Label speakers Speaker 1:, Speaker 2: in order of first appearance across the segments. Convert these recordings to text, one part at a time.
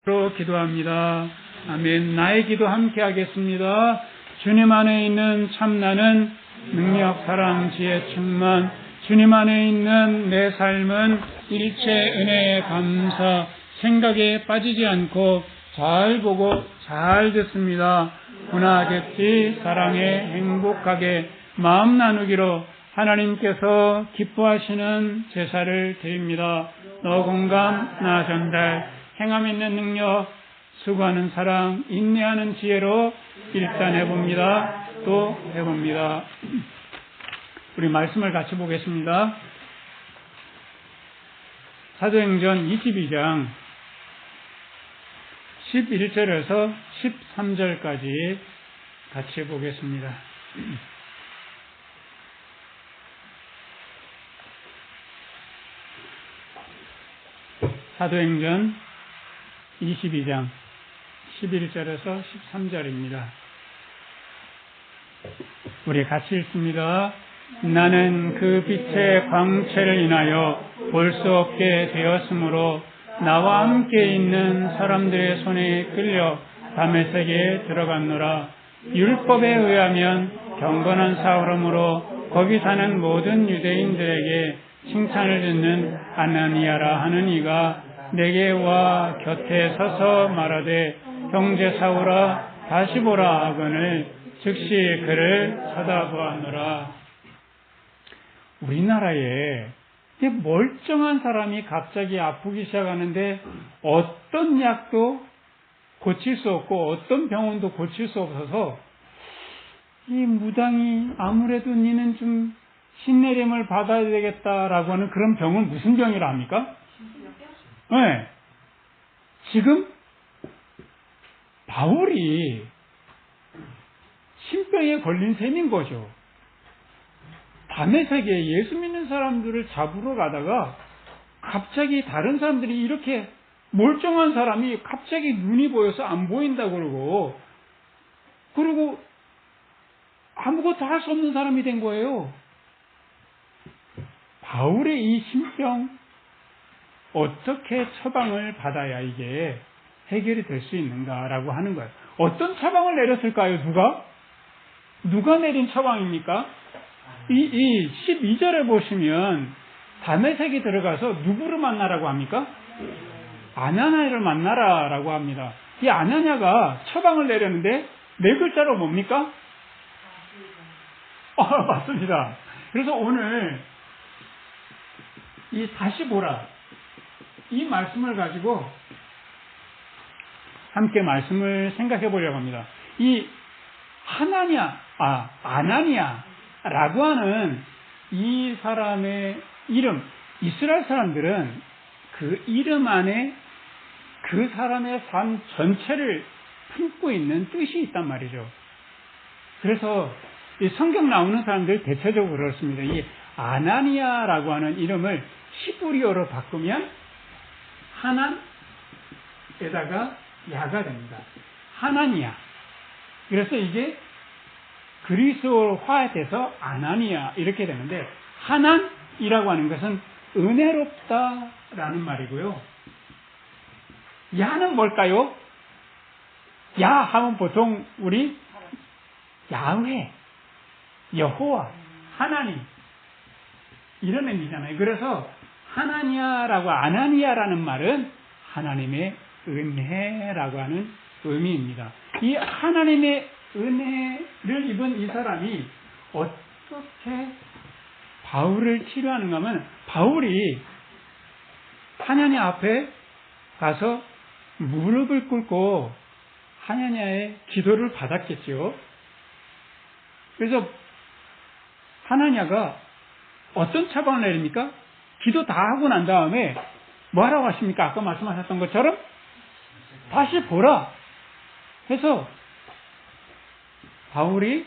Speaker 1: 로 기도합니다. 아멘. 나의 기도 함께 하겠습니다. 주님 안에 있는 참나는 능력, 사랑, 지혜, 충만. 주님 안에 있는 내 삶은 일체 은혜에 감사, 생각에 빠지지 않고 잘 보고 잘 듣습니다. 분하겠지, 사랑에 행복하게 마음 나누기로 하나님께서 기뻐하시는 제사를 드립니다. 너 공감, 나 전달, 행함 있는 능력, 수고하는 사랑, 인내하는 지혜로 일단 해봅니다. 또 해봅니다. 우리 말씀을 같이 보겠습니다. 사도행전 22장 11절에서 13절까지 같이 보겠습니다. 사도행전 22장 11절에서 13절입니다. 우리 같이 읽습니다. 나는 그 빛의 광채를 인하여 볼 수 없게 되었으므로 나와 함께 있는 사람들의 손에 끌려 다메섹에 들어갔노라. 율법에 의하면 경건한 사울음으로 거기 사는 모든 유대인들에게 칭찬을 듣는 아나니아라 하는 이가 내게 와 곁에 서서 말하되 형제 사울아 다시 보라 하거늘 즉시 그를 쳐다보았노라. 우리나라에 멀쩡한 사람이 갑자기 아프기 시작하는데 어떤 약도 고칠 수 없고 어떤 병원도 고칠 수 없어서 이 무당이 아무래도 니는 좀 신내림을 받아야 되겠다라고 하는 그런 병은 무슨 병이라 합니까? 네. 지금 바울이 신병에 걸린 셈인 거죠. 다메섹에 예수 믿는 사람들을 잡으러 가다가 갑자기 다른 사람들이 이렇게 멀쩡한 사람이 갑자기 눈이 보여서 안 보인다고 그러고 아무것도 할 수 없는 사람이 된 거예요. 바울의 이 신병 어떻게 처방을 받아야 이게 해결이 될 수 있는가라고 하는 거예요. 어떤 처방을 내렸을까요? 누가 내린 처방입니까? 이 12절에 보시면 다메섹에 들어가서 누구를 만나라고 합니까? 아나니아를 만나라라고 합니다. 이 아나니아가 처방을 내렸는데 네 글자로 뭡니까? 맞습니다. 그래서 오늘 이 다시 보라 이 말씀을 가지고 함께 말씀을 생각해 보려고 합니다. 이 아나니아라고 하는 이 사람의 이름, 이스라엘 사람들은 그 이름 안에 그 사람의 삶 전체를 품고 있는 뜻이 있단 말이죠. 그래서 이 성경 나오는 사람들 대체적으로 그렇습니다. 이 아나니아라고 하는 이름을 히브리어로 바꾸면 하난에다가 야가 됩니다. 하나니아. 그래서 이게 그리스어화돼서 아나니아 이렇게 되는데 하난이라고 하는 것은 은혜롭다라는 말이고요. 야는 뭘까요? 야 하면 보통 우리 야훼, 여호와, 하나님 이런 의미잖아요. 그래서 하나니아라고 아나니아라는 말은 하나님의 은혜라고 하는 의미입니다. 이 하나님의 은혜를 입은 이 사람이 어떻게 바울을 치료하는가 하면 바울이 하나니아 앞에 가서 무릎을 꿇고 하나니아의 기도를 받았겠죠. 그래서 하나니아가 어떤 처방을 내립니까? 기도 다 하고 난 다음에 뭐 하라고 하십니까? 아까 말씀하셨던 것처럼 다시 보라 해서 바울이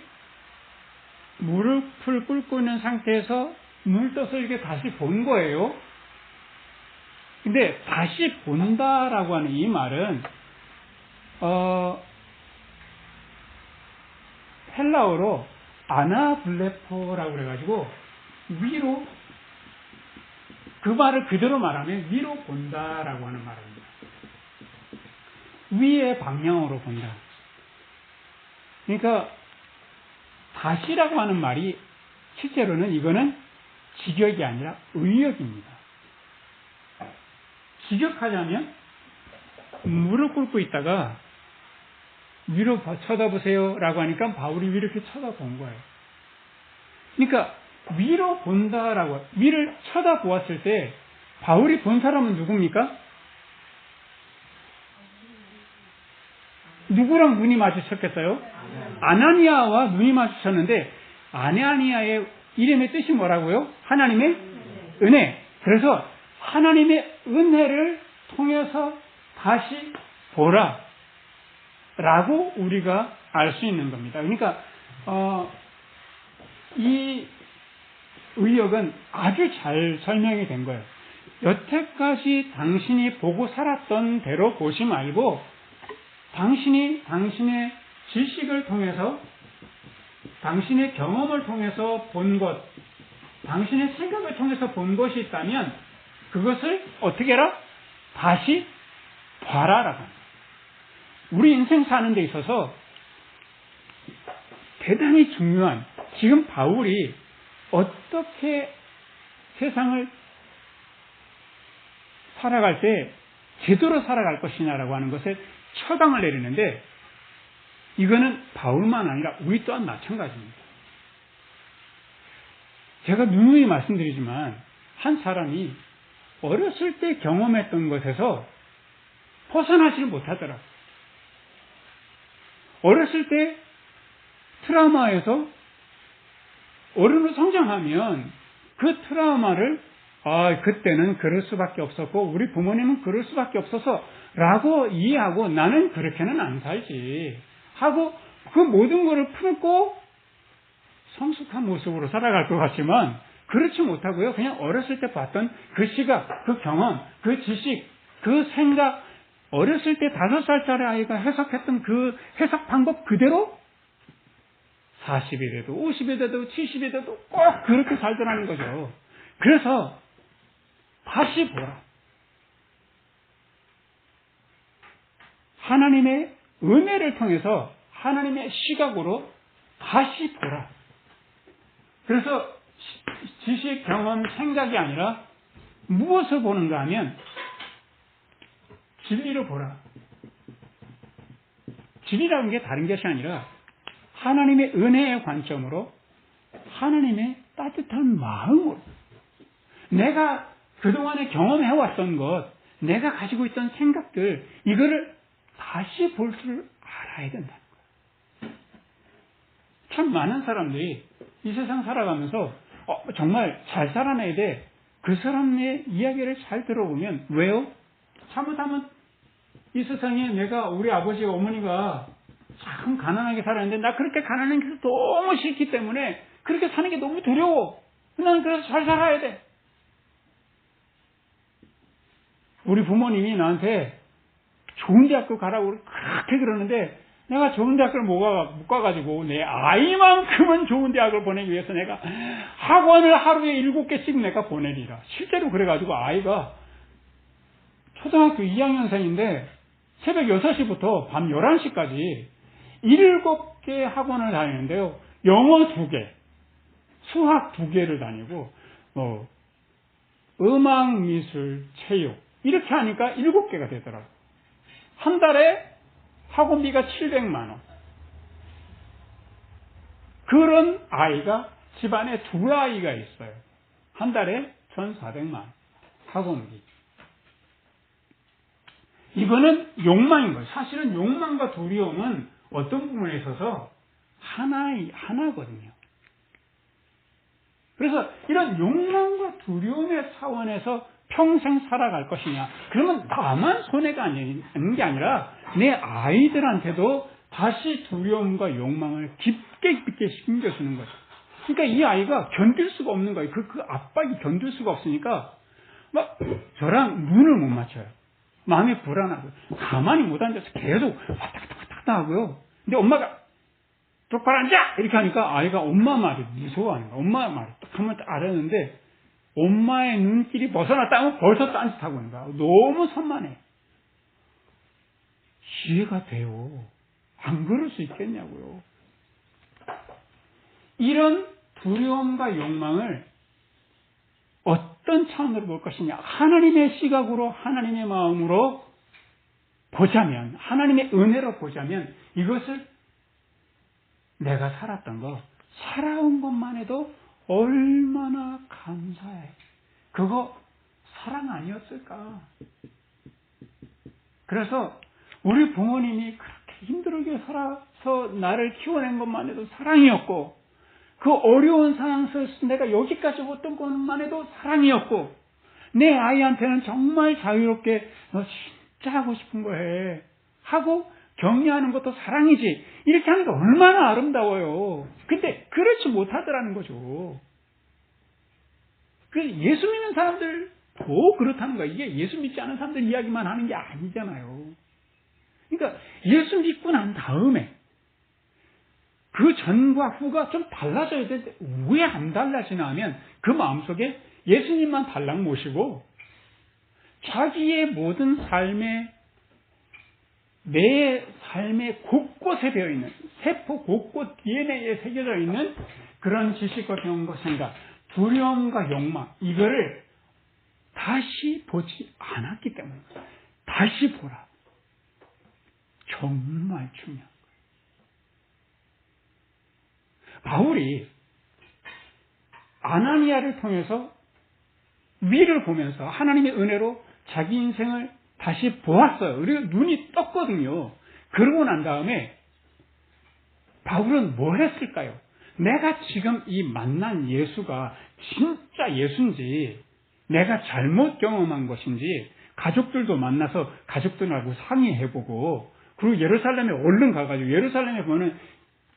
Speaker 1: 무릎을 꿇고 있는 상태에서 눈을 떠서 이렇게 다시 본 거예요. 근데 다시 본다라고 하는 이 말은 헬라어로 아나블레포라고 그래가지고 위로 그 말을 그대로 말하면 위로 본다라고 하는 말입니다. 위의 방향으로 본다. 그러니까 다시라고 하는 말이 실제로는 이거는 직역이 아니라 의역입니다. 직역하자면 무릎 꿇고 있다가 위로 쳐다보세요 라고 하니까 바울이 이렇게 쳐다본 거예요. 그러니까 위로 본다라고, 위를 쳐다보았을 때 바울이 본 사람은 누굽니까? 누구랑 눈이 마주쳤겠어요? 아나니아와 눈이 마주쳤는데 아나니아의 이름의 뜻이 뭐라고요? 하나님의 은혜. 그래서 하나님의 은혜를 통해서 다시 보라 라고 우리가 알 수 있는 겁니다. 그러니까 이 의역은 아주 잘 설명이 된 거예요. 여태까지 당신이 보고 살았던 대로 보지 말고 당신이 당신의 지식을 통해서, 당신의 경험을 통해서 본 것, 당신의 생각을 통해서 본 것이 있다면 그것을 어떻게 해라? 다시 봐라라고 합니다. 우리 인생 사는 데 있어서 대단히 중요한, 지금 바울이 어떻게 세상을 살아갈 때 제대로 살아갈 것이냐라고 하는 것에 처방을 내리는데, 이거는 바울만 아니라 우리 또한 마찬가지입니다. 제가 누누이 말씀드리지만 한 사람이 어렸을 때 경험했던 것에서 벗어나지를 못하더라고요. 어렸을 때 트라우마에서 어른으로 성장하면 그 트라우마를 그때는 그럴 수밖에 없었고 우리 부모님은 그럴 수밖에 없어서 라고 이해하고 나는 그렇게는 안 살지 하고 그 모든 것을 품고 성숙한 모습으로 살아갈 것 같지만 그렇지 못하고요. 그냥 어렸을 때 봤던 그 시각, 그 경험, 그 지식, 그 생각, 어렸을 때 5살짜리 아이가 해석했던 그 해석 방법 그대로 40이 돼도 50이 돼도 70이 돼도 꼭 그렇게 살더라는 거죠. 그래서 다시 보라. 하나님의 은혜를 통해서 하나님의 시각으로 다시 보라. 그래서 지식, 경험, 생각이 아니라 무엇을 보는가 하면 진리를 보라. 진리라는 게 다른 것이 아니라 하나님의 은혜의 관점으로, 하나님의 따뜻한 마음으로, 내가 그동안에 경험해왔던 것, 내가 가지고 있던 생각들, 이거를 다시 볼 줄 알아야 된다는 거예요. 참 많은 사람들이 이 세상 살아가면서 정말 잘 살아내야 돼. 그 사람의 이야기를 잘 들어보면, 왜요? 잘못하면 이 세상에 내가, 우리 아버지 어머니가 참 가난하게 살았는데 나 그렇게 가난한 게 너무 싫기 때문에 그렇게 사는 게 너무 두려워. 나는 그래서 잘 살아야 돼. 우리 부모님이 나한테 좋은 대학교 가라고 그렇게 그러는데 내가 좋은 대학교를 못 가가지고 내 아이만큼은 좋은 대학을 보내기 위해서 내가 학원을 하루에 7개씩 내가 보내리라. 실제로 그래가지고 아이가 초등학교 2학년생인데 새벽 6시부터 밤 11시까지 7개 학원을 다니는데요. 영어 2개, 수학 2개를 다니고, 음악, 미술, 체육, 이렇게 하니까 7개가 되더라고요. 한 달에 학원비가 700만 원. 그런 아이가 집안에 2아이가 있어요. 한 달에 1,400만 원. 학원비. 이거는 욕망인 거예요. 사실은 욕망과 두려움은 어떤 부분에 있어서 하나거든요. 그래서 이런 욕망과 두려움의 차원에서 평생 살아갈 것이냐. 그러면 나만 손해가 아닌 게 아니라 내 아이들한테도 다시 두려움과 욕망을 깊게 심겨주는 거죠. 그러니까 이 아이가 견딜 수가 없는 거예요. 그 압박이 견딜 수가 없으니까 막 저랑 눈을 못 맞춰요. 마음이 불안하고 가만히 못 앉아서 계속 왔다 갔다 하고요. 근데 엄마가 똑바로 앉아! 이렇게 하니까 아이가 엄마 말을 무서워하는 거야. 엄마 말을 딱 하면 알았는데 엄마의 눈길이 벗어났다 하면 벌써 딴짓하고 있는 거야. 너무 산만해. 이해가 돼요. 안 그럴 수 있겠냐고요. 이런 두려움과 욕망을 어떤 차원으로 볼 것이냐. 하나님의 시각으로, 하나님의 마음으로 보자면, 하나님의 은혜로 보자면, 이것을 내가 살았던 거, 살아온 것만 해도 얼마나 감사해. 그거 사랑 아니었을까? 그래서 우리 부모님이 그렇게 힘들게 살아서 나를 키워낸 것만 해도 사랑이었고, 그 어려운 상황 속에서 내가 여기까지 왔던 것만 해도 사랑이었고, 내 아이한테는 정말 자유롭게 너 진짜 하고 싶은 거 해 하고 격려하는 것도 사랑이지. 이렇게 하는 게 얼마나 아름다워요. 근데 그렇지 못하더라는 거죠. 그래서 예수 믿는 사람들 더 그렇다는 거야. 이게 예수 믿지 않은 사람들 이야기만 하는 게 아니잖아요. 그러니까 예수 믿고 난 다음에 그 전과 후가 좀 달라져야 되는데 왜 안 달라지나 하면 그 마음속에 예수님만 달랑 모시고 자기의 모든 내 삶의 곳곳에 되어 있는 세포 곳곳 DNA에 새겨져 있는 그런 지식과 경험과 생각, 두려움과 욕망, 이거를 다시 보지 않았기 때문에 다시 보라. 정말 중요한 거예요. 바울이 아나니아를 통해서 위를 보면서 하나님의 은혜로 자기 인생을 다시 보았어요. 그리고 눈이 떴거든요. 그러고 난 다음에 바울은 뭘 했을까요? 내가 지금 이 만난 예수가 진짜 예수인지, 내가 잘못 경험한 것인지, 가족들도 만나서 가족들하고 상의해보고, 그리고 예루살렘에 얼른 가가지고, 예루살렘에 보면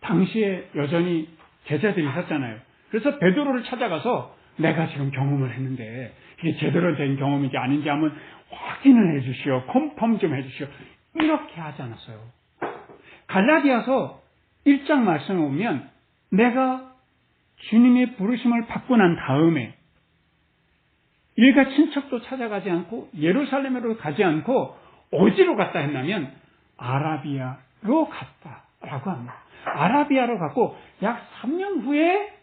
Speaker 1: 당시에 여전히 제자들이 있었잖아요. 그래서 베드로를 찾아가서 내가 지금 경험을 했는데 이게 제대로 된 경험인지 아닌지 한번 확인을 해주시오. 컨펌 좀 해주시오. 이렇게 하지 않았어요. 갈라디아서 1장 말씀에 보면 내가 주님의 부르심을 받고 난 다음에 일가 친척도 찾아가지 않고 예루살렘으로 가지 않고 어디로 갔다 했냐면 아라비아로 갔다라고 합니다. 아라비아로 갔고 약 3년 후에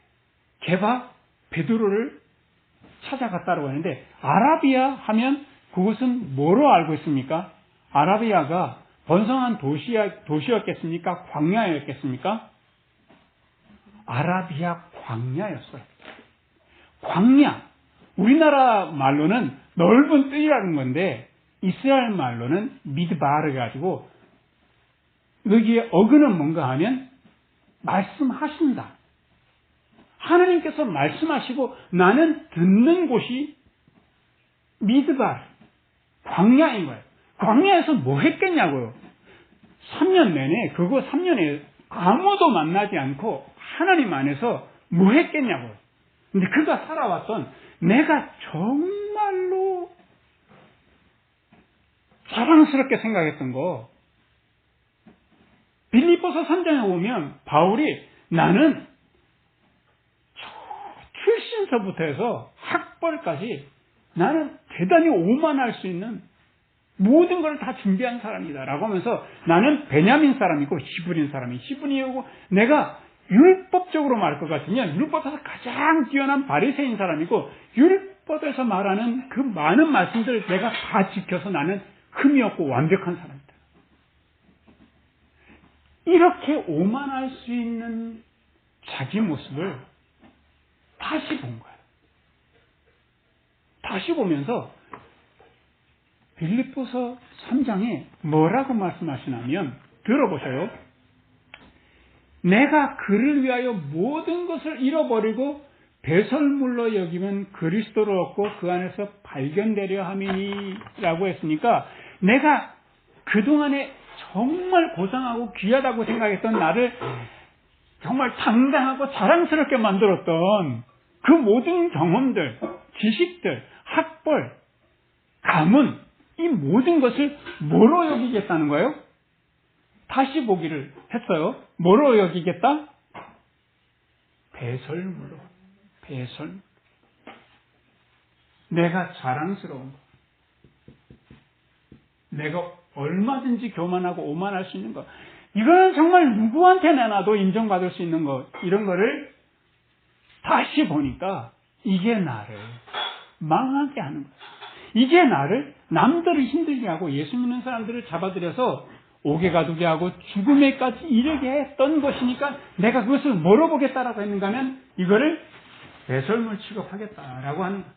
Speaker 1: 게바 베드로를 찾아갔다고 하는데, 아라비아 하면 그것은 뭐로 알고 있습니까? 아라비아가 번성한 도시였겠습니까? 광야였겠습니까? 아라비아 광야였어요. 광야. 우리나라 말로는 넓은 뜰이라는 건데 이스라엘 말로는 미드바르 가지고 여기에 어근은 뭔가 하면 말씀하신다. 하나님께서 말씀하시고 나는 듣는 곳이 미드바르, 광야인 거예요. 광야에서 뭐 했겠냐고요. 3년 내내, 그거 3년에 아무도 만나지 않고 하나님 안에서 뭐 했겠냐고요. 근데 그가 살아왔던 내가 정말로 자랑스럽게 생각했던 거, 빌립보서 3장에 보면 바울이 나는 출신서부터 해서 학벌까지 나는 대단히 오만할 수 있는 모든 걸 다 준비한 사람이다 라고 하면서 나는 베냐민 사람이고 히브리인 사람이 히브리이고, 내가 율법적으로 말할 것 같으면 율법에서 가장 뛰어난 바리새인 사람이고 율법에서 말하는 그 많은 말씀들을 내가 다 지켜서 나는 흠이 없고 완벽한 사람이다. 이렇게 오만할 수 있는 자기 모습을 다시 본 거예요. 다시 보면서 빌립보서 3장에 뭐라고 말씀하시냐면 들어보세요. 내가 그를 위하여 모든 것을 잃어버리고 배설물로 여기면 그리스도를 얻고 그 안에서 발견되려 함이니 라고 했으니까, 내가 그동안에 정말 고상하고 귀하다고 생각했던 나를 정말 당당하고 자랑스럽게 만들었던 그 모든 경험들, 지식들, 학벌, 가문, 이 모든 것을 뭐로 여기겠다는 거예요? 다시 보기를 했어요. 뭐로 여기겠다? 배설물로. 배설물. 내가 자랑스러운 거. 내가 얼마든지 교만하고 오만할 수 있는 것. 이거는 정말 누구한테 내놔도 인정받을 수 있는 것. 이런 거를 다시 보니까 이게 나를 망하게 하는 거예요. 이게 나를 남들을 힘들게 하고 예수 믿는 사람들을 잡아들여서 오게 가두게 하고 죽음에까지 이르게 했던 것이니까 내가 그것을 뭐로 보겠다라고 했는가 하면 이거를 배설물 취급하겠다라고 하는 거예요.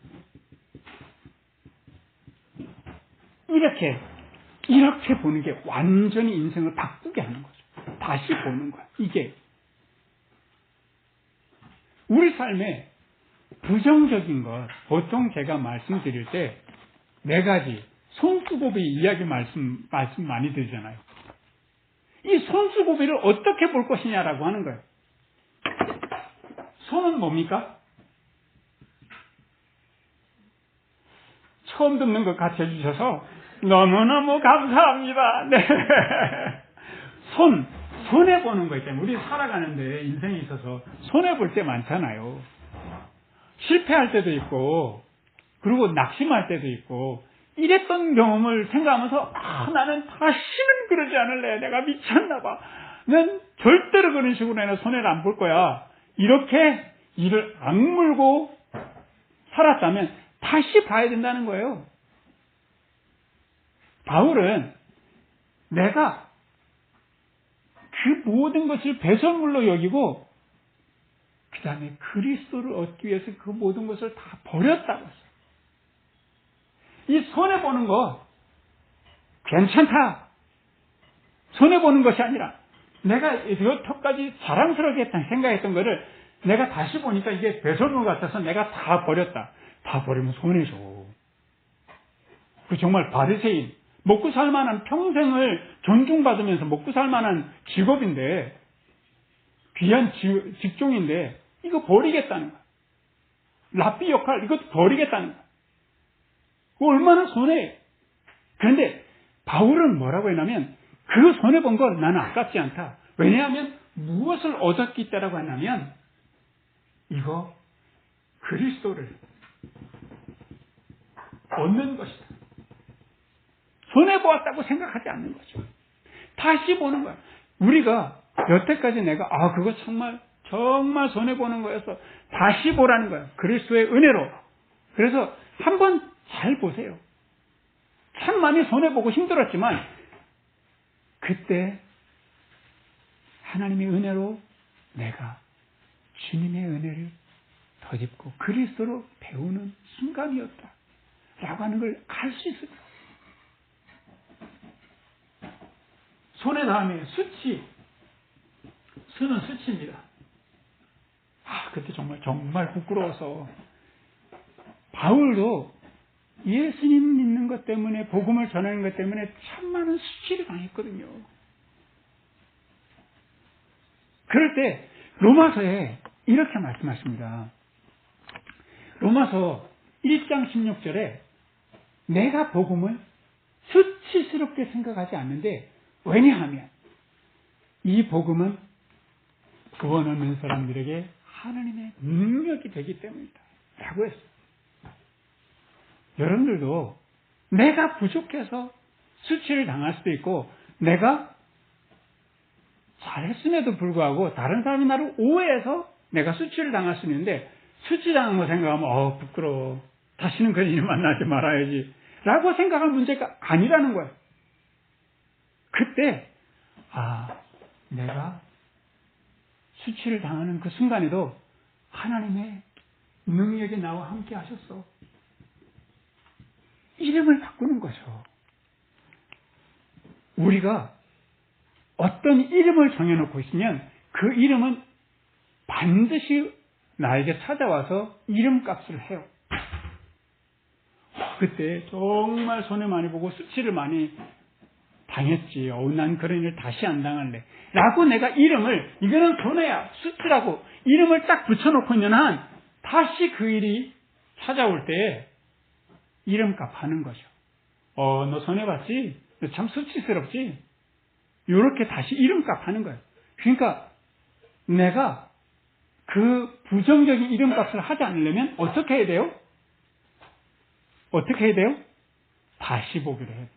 Speaker 1: 이렇게 보는 게 완전히 인생을 바꾸게 하는 거죠. 다시 보는 거야. 이게 우리 삶에 부정적인 것, 보통 제가 말씀드릴 때 네 가지 손수고비 이야기 말씀 많이 드리잖아요. 이 손수고비를 어떻게 볼 것이냐라고 하는 거예요. 손은 뭡니까? 처음 듣는 것 같이 해주셔서 너무너무 감사합니다. 네. 손해보는 거 있잖아요. 우리 살아가는데 인생에 있어서 손해볼 때 많잖아요. 실패할 때도 있고, 그리고 낙심할 때도 있고, 이랬던 경험을 생각하면서, 나는 다시는 그러지 않을래. 내가 미쳤나봐. 난 절대로 그런 식으로 해서 손해를 안 볼 거야. 이렇게 이를 악물고 살았다면 다시 봐야 된다는 거예요. 바울은 내가 그 모든 것을 배설물로 여기고 그 다음에 그리스도를 얻기 위해서 그 모든 것을 다 버렸다고 했어요. 이 손해보는 거 괜찮다. 손해보는 것이 아니라 내가 여태까지 자랑스럽게 생각했던 거를 내가 다시 보니까 이게 배설물 같아서 내가 다 버렸다. 다 버리면 손해죠. 그 정말 바리새인 먹고 살만한 평생을 존중받으면서 먹고 살만한 직업인데 귀한 직종인데 이거 버리겠다는 거야. 랍비 역할 이것도 버리겠다는 거야. 그거 얼마나 손해예요. 그런데 바울은 뭐라고 했냐면 그 손해본 거 나는 아깝지 않다. 왜냐하면 무엇을 얻었기 때라고 했냐면 이거 그리스도를 얻는 것이다. 손해보았다고 생각하지 않는 거죠. 다시 보는 거야. 우리가 여태까지 내가 그거 정말 손해보는 거여서 다시 보라는 거야. 그리스도의 은혜로. 그래서 한번 잘 보세요. 참 많이 손해보고 힘들었지만 그때 하나님의 은혜로 내가 주님의 은혜를 덧입고 그리스도로 배우는 순간이었다. 라고 하는 걸 알 수 있을 거예요. 손해 다음에 수치. 수는 수치입니다. 그때 정말 부끄러워서 바울도 예수님 믿는 것 때문에 복음을 전하는 것 때문에 참 많은 수치를 당했거든요. 그럴 때 로마서에 이렇게 말씀하십니다. 로마서 1장 16절에 내가 복음을 수치스럽게 생각하지 않는데 왜냐하면 이 복음은 구원 얻는 사람들에게 하나님의 능력이 되기 때문이다. 라고 했어요. 여러분들도 내가 부족해서 수치를 당할 수도 있고 내가 잘했음에도 불구하고 다른 사람이 나를 오해해서 내가 수치를 당할 수 있는데 수치당한 거 생각하면 부끄러워. 다시는 그런 일 만나지 말아야지. 라고 생각할 문제가 아니라는 거예요. 그때 내가 수치를 당하는 그 순간에도 하나님의 능력이 나와 함께 하셨어. 이름을 바꾸는 거죠. 우리가 어떤 이름을 정해놓고 있으면 그 이름은 반드시 나에게 찾아와서 이름값을 해요. 그때 정말 손해 많이 보고 수치를 많이 당했지. 난 그런 일 다시 안 당할래. 라고 내가 이름을, 이거는 손해야, 수치라고 이름을 딱 붙여놓고 있는 한 다시 그 일이 찾아올 때 이름값 하는 거죠. 너 손해봤지? 너 참 수치스럽지? 이렇게 다시 이름값 하는 거예요. 그러니까 내가 그 부정적인 이름값을 하지 않으려면 어떻게 해야 돼요? 어떻게 해야 돼요? 다시 보기로 해야 돼요.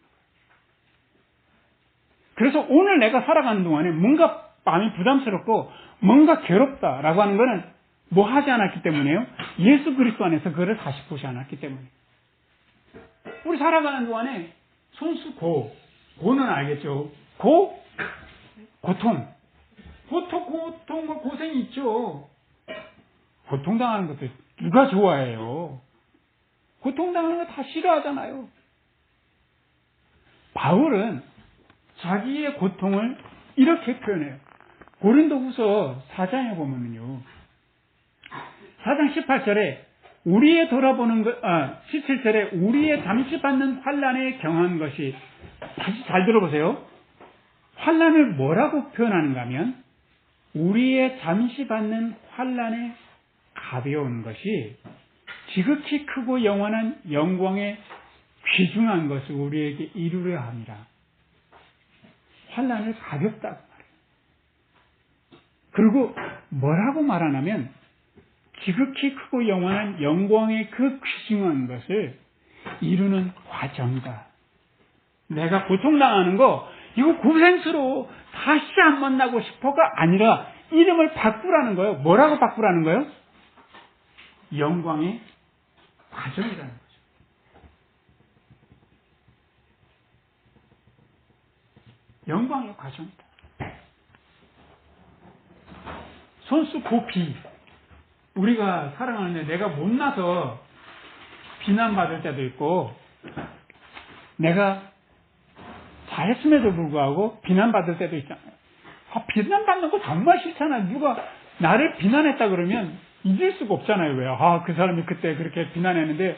Speaker 1: 그래서 오늘 내가 살아가는 동안에 뭔가 마음이 부담스럽고 뭔가 괴롭다라고 하는 것은 뭐 하지 않았기 때문에요? 예수 그리스도 안에서 그거를 다시 보지 않았기 때문에. 우리 살아가는 동안에 고는 알겠죠? 고통과 고생이 있죠. 고통당하는 것도 누가 좋아해요? 고통당하는 거 다 싫어하잖아요. 바울은 자기의 고통을 이렇게 표현해요. 고린도후서 4장에 보면요. 4장 18절에 17절에 우리의 잠시 받는 환난에 경한 것이, 다시 잘 들어보세요. 환난을 뭐라고 표현하는가 하면 우리의 잠시 받는 환난에 가벼운 것이 지극히 크고 영원한 영광에 귀중한 것을 우리에게 이루려 함이라. 환난을 가볍다고 말해요. 그리고 뭐라고 말하냐면 지극히 크고 영원한 영광의 그 귀중한 것을 이루는 과정이다. 내가 고통당하는 거 이거 고생스러워 다시 안 만나고 싶어가 아니라 이름을 바꾸라는 거예요. 뭐라고 바꾸라는 거예요? 영광의 과정이라는 거죠. 영광의 과정이다. 손수 고비. 우리가 살아가는데 내가 못나서 비난받을 때도 있고 내가 잘했음에도 불구하고 비난받을 때도 있잖아요. 비난받는 거 정말 싫잖아요. 누가 나를 비난했다 그러면 잊을 수가 없잖아요. 왜? 그 사람이 그때 그렇게 비난했는데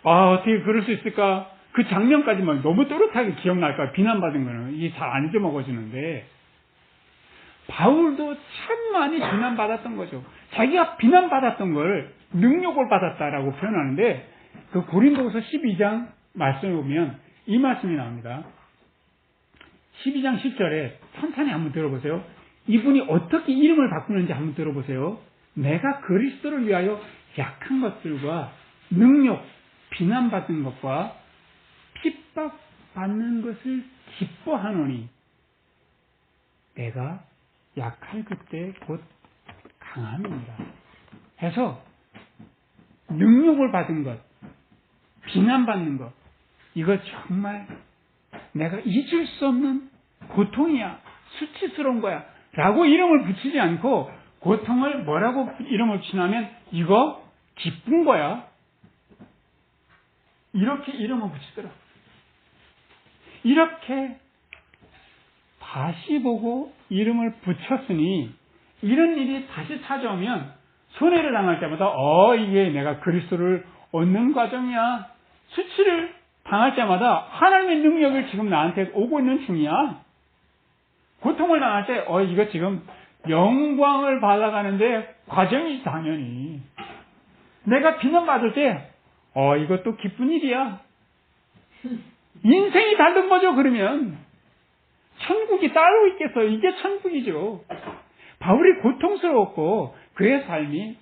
Speaker 1: 어떻게 그럴 수 있을까? 그 장면까지만 너무 또렷하게 기억날까? 비난받은 거는 이게 잘 안 잊어먹어지는데 바울도 참 많이 비난받았던 거죠. 자기가 비난받았던 걸 능력을 받았다라고 표현하는데 그 고린도후서 12장 말씀을 보면 이 말씀이 나옵니다. 12장 10절에 천천히 한번 들어보세요. 이분이 어떻게 이름을 바꾸는지 한번 들어보세요. 내가 그리스도를 위하여 약한 것들과 능력, 비난받은 것과 핍박받는 것을 기뻐하노니 내가 약할 그때 곧 강함이니라. 해서 능력을 받은 것, 비난받는 것, 이거 정말 내가 잊을 수 없는 고통이야, 수치스러운 거야 라고 이름을 붙이지 않고 고통을 뭐라고 이름을 붙이냐면 이거 기쁜 거야. 이렇게 이름을 붙이더라. 이렇게 다시 보고 이름을 붙였으니 이런 일이 다시 찾아오면 손해를 당할 때마다 이게 내가 그리스도를 얻는 과정이야. 수치를 당할 때마다 하나님의 능력을 지금 나한테 오고 있는 중이야. 고통을 당할 때 이거 지금 영광을 받아가는데 과정이 당연히. 내가 비난받을 때 이것도 기쁜 일이야. 인생이 다른 거죠. 그러면 천국이 따로 있겠어. 이게 천국이죠. 바울이 고통스러웠고 그의 삶이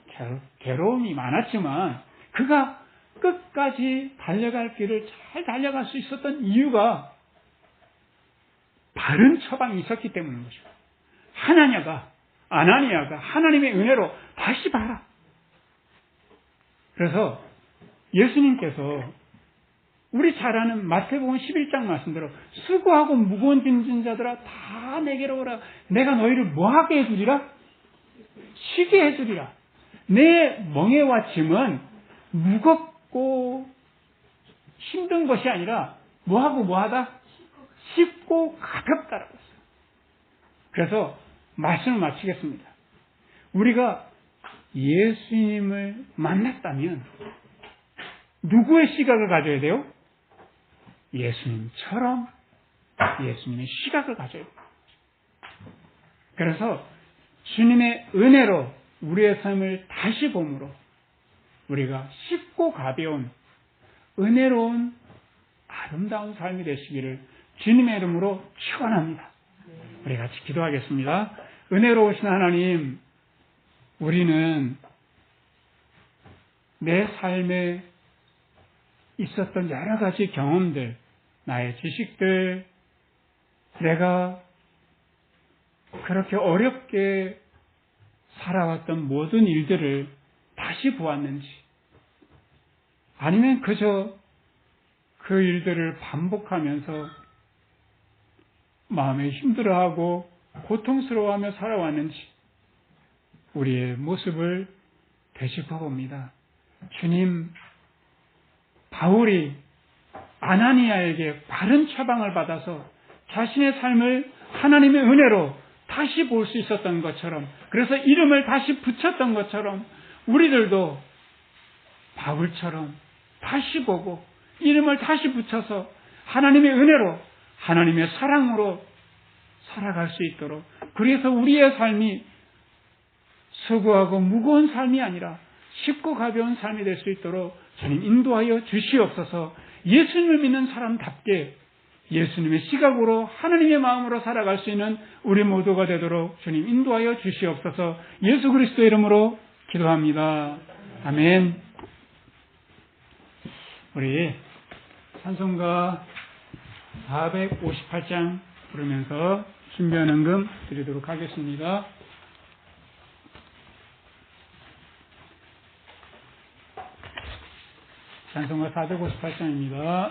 Speaker 1: 괴로움이 많았지만 그가 끝까지 달려갈 길을 잘 달려갈 수 있었던 이유가 바른 처방이 있었기 때문인 것이고 아나니아가 하나님의 은혜로 다시 봐라. 그래서 예수님께서 우리 잘 아는 마태복음 11장 말씀대로 수고하고 무거운 짐진 자들아 다 내게로 오라. 내가 너희를 뭐하게 해주리라? 쉬게 해주리라. 내 멍에와 짐은 무겁고 힘든 것이 아니라 뭐하다? 쉽고 가볍다라고 했어요. 그래서 말씀을 마치겠습니다. 우리가 예수님을 만났다면 누구의 시각을 가져야 돼요? 예수님처럼 예수님의 시각을 가져야 돼요. 그래서 주님의 은혜로 우리의 삶을 다시 봄으로 우리가 쉽고 가벼운 은혜로운 아름다운 삶이 되시기를 주님의 이름으로 축원합니다. 우리 같이 기도하겠습니다. 은혜로우신 하나님, 우리는 내 삶에 있었던 여러 가지 경험들, 나의 지식들, 내가 그렇게 어렵게 살아왔던 모든 일들을 다시 보았는지, 아니면 그저 그 일들을 반복하면서 마음에 힘들어하고 고통스러워하며 살아왔는지 우리의 모습을 되짚어 봅니다. 주님, 바울이 아나니아에게 바른 처방을 받아서 자신의 삶을 하나님의 은혜로 다시 볼 수 있었던 것처럼, 그래서 이름을 다시 붙였던 것처럼 우리들도 바울처럼 다시 보고 이름을 다시 붙여서 하나님의 은혜로, 하나님의 사랑으로 살아갈 수 있도록, 그래서 우리의 삶이 수고하고 무거운 삶이 아니라 쉽고 가벼운 삶이 될 수 있도록 주님 인도하여 주시옵소서. 예수님을 믿는 사람답게 예수님의 시각으로 하나님의 마음으로 살아갈 수 있는 우리 모두가 되도록 주님 인도하여 주시옵소서. 예수 그리스도의 이름으로 기도합니다. 아멘. 우리 찬송가 458장 부르면서 신비한 헌금 드리도록 하겠습니다. 찬송가 458장입니다.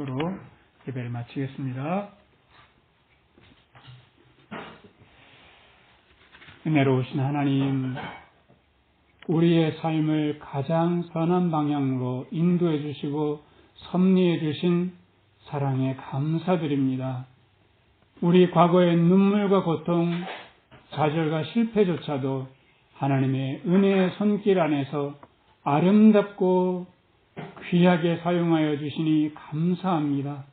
Speaker 1: 축도로 예배를 마치겠습니다. 은혜로우신 하나님, 우리의 삶을 가장 선한 방향으로 인도해 주시고 섭리해 주신 사랑에 감사드립니다. 우리 과거의 눈물과 고통, 좌절과 실패조차도 하나님의 은혜의 손길 안에서 아름답고 귀하게 사용하여 주시니 감사합니다.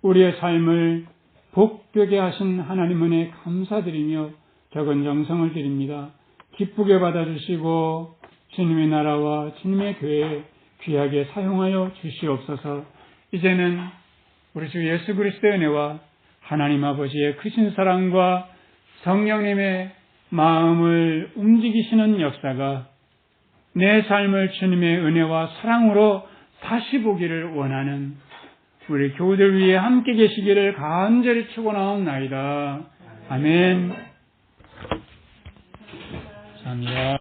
Speaker 1: 우리의 삶을 복되게 하신 하나님 은혜에 감사드리며 적은 정성을 드립니다. 기쁘게 받아주시고 주님의 나라와 주님의 교회에 귀하게 사용하여 주시옵소서. 이제는 우리 주 예수 그리스도의 은혜와 하나님 아버지의 크신 사랑과 성령님의 마음을 움직이시는 역사가 내 삶을 주님의 은혜와 사랑으로 다시 보기를 원하는 우리 교우들 위해 함께 계시기를 간절히 축원하옵나이다. 아멘. 감사합니다.